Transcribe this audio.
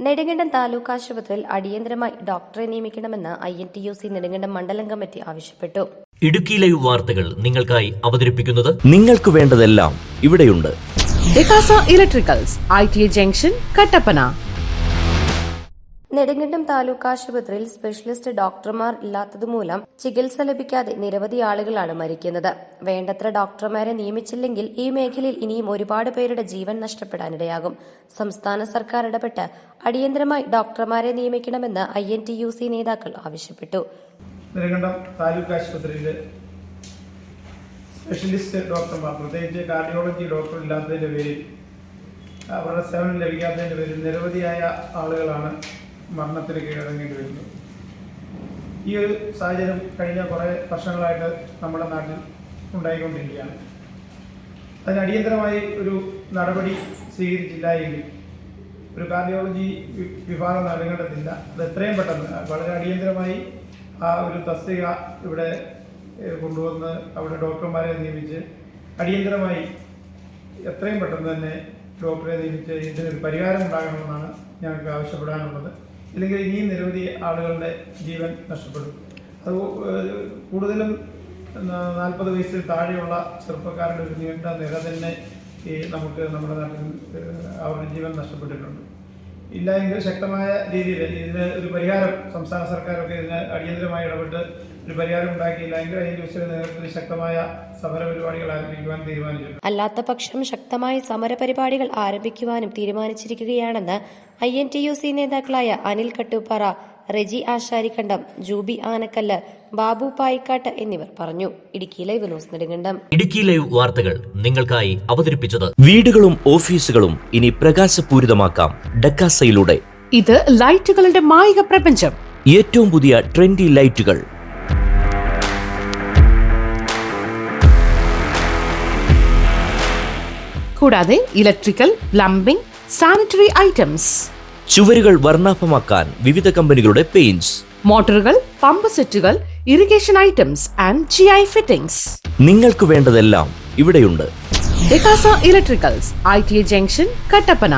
നെടുങ്കണ്ടം താലൂക്ക് ആശുപത്രിയിൽ അടിയന്തരമായി ഡോക്ടറെ നിയമിക്കണമെന്ന് INTUC നെടുങ്കണ്ടം മണ്ഡലം കമ്മിറ്റി ആവശ്യപ്പെട്ടു. ഇടുക്കി ലൈവ് വാർത്തകൾ നിങ്ങൾക്കായി അവതരിപ്പിക്കുന്നത് നിങ്ങൾക്ക് വേണ്ടതെല്ലാം ഇവിടെയുണ്ട്. ഡെക്കാസ electricals, ITA junction, Kattappana. Nedumkandam taluk ആശുപത്രിയിൽ സ്പെഷ്യലിസ്റ്റ് ഡോക്ടർമാർ ഇല്ലാത്തതുമൂലം ചികിത്സ ലഭിക്കാതെ നിരവധി ആളുകളാണ് മരിക്കുന്നത്. വേണ്ടത്ര ഡോക്ടർമാരെ നിയമിച്ചില്ലെങ്കിൽ ഈ മേഖലയിൽ ഇനിയും ഒരുപാട് പേരുടെ ജീവൻ നഷ്ടപ്പെടാനിടയാകും. സംസ്ഥാന സർക്കാർ ഇടപെട്ട് അടിയന്തരമായി ഡോക്ടർമാരെ നിയമിക്കണമെന്ന് INTUC നേതാക്കൾ ആവശ്യപ്പെട്ടു. നെടുങ്കണ്ടം താലൂക്ക് ആശുപത്രിയിൽ സ്പെഷ്യലിസ്റ്റ് ഡോക്ടർമാർ, പ്രത്യേകിച്ച് കാർഡിയോളജി ഡോക്ടർ ഇല്ലാത്തതിൻ്റെ പേരിൽ, അവരുടെ സേവനം ലഭിക്കാത്തതിൻ്റെ പേരിൽ നിരവധിയായ ആളുകളാണ് മരണത്തിന് കീഴടങ്ങേണ്ടി വരുന്നത്. ഈ ഒരു സാഹചര്യം കഴിഞ്ഞ കുറേ വർഷങ്ങളായിട്ട് നമ്മുടെ നാട്ടിൽ ഉണ്ടായിക്കൊണ്ടിരിക്കുകയാണ്. അതിന് അടിയന്തരമായി ഒരു നടപടി സ്വീകരിച്ചില്ല എങ്കിൽ ഒരു കാർഡിയോളജി വിഭാഗം നൽകേണ്ടതില്ല. അത് എത്രയും പെട്ടെന്ന് വളരെ അടിയന്തരമായി ആ ഒരു തസ്തിക ഇവിടെ കൊണ്ടുവന്ന് അവിടെ ഡോക്ടർമാരെ നിയമിച്ച് അടിയന്തരമായി എത്രയും പെട്ടെന്ന് തന്നെ ഡോക്ടറെ നിയമിച്ച് ഇതിനൊരു പരിഹാരം ഉണ്ടാകണമെന്നാണ് ഞങ്ങൾക്ക് ആവശ്യപ്പെടാനുള്ളത്. ഇല്ലെങ്കിൽ ഇനിയും നിരവധി ആളുകളുടെ ജീവൻ നഷ്ടപ്പെടും. അത് കൂടുതലും 40 വയസ്സിൽ താഴെയുള്ള ചെറുപ്പക്കാരുടെ ഒരു നീണ്ട നിര തന്നെ നമുക്ക് നമ്മുടെ നാട്ടിൽ അവരുടെ ജീവൻ നഷ്ടപ്പെട്ടിട്ടുണ്ട്. ഇല്ല എങ്കിൽ ശക്തമായ രീതിയിൽ ഇതിന് ഒരു പരിഹാരം സംസ്ഥാന സർക്കാരൊക്കെ ഇതിന് അടിയന്തരമായി ഇടപെട്ട് ഒരു പരിഹാരം ഉണ്ടാക്കിയില്ല എങ്കിൽ INTUCയുടെ നേതൃത്വത്തിൽ ശക്തമായ സമര പരിപാടികൾ ആരംഭിക്കുവാൻ തീരുമാനിച്ചു. അല്ലാത്ത പക്ഷം ശക്തമായ സമര പരിപാടികൾ ആരംഭിക്കുവാനും തീരുമാനിച്ചിരിക്കുകയാണെന്ന് INTUC നേതാക്കളായ അനിൽ കട്ടുപ്പാറ, റെജി ആശാരിക്കണ്ടം, ജൂബി ആനക്കല്ല്, ബാബു പായിക്കാട്ട് എന്നിവർ പറഞ്ഞു. Idukki live news Nedumkandam. Idukki live വാർത്തകൾ നിങ്ങൾക്കായി അവതരിപ്പിച്ചത് വീടുകളും ഓഫീസുകളും ഇനി പ്രകാശപൂരിതമാക്കാം ഡെക്കാസയിലൂടെ. ഇത് ലൈറ്റുകളുടെ മായിക പ്രപഞ്ചം. ഏറ്റവും പുതിയ ട്രെൻഡി ലൈറ്റുകൾ, കൂടാതെ ഇലക്ട്രിക്കൽ, പ്ലംബിംഗ്, സാനിറ്ററി ഐറ്റംസ്, ചുവരുകൾ വർണ്ണാഭമാക്കാൻ വിവിധ കമ്പനികളുടെ പെയിന്റ്സ്, മോട്ടോറുകൾ, പമ്പ് സെറ്റുകൾ, irrigation items and GI fittings. നിങ്ങൾക്ക് വേണ്ടതെല്ലാം ഇവിടെയുണ്ട്. ഡെക്കാസ ഇലക്ട്രിക്കൽസ്, ITA ജംഗ്ഷൻ, കട്ടപ്പന.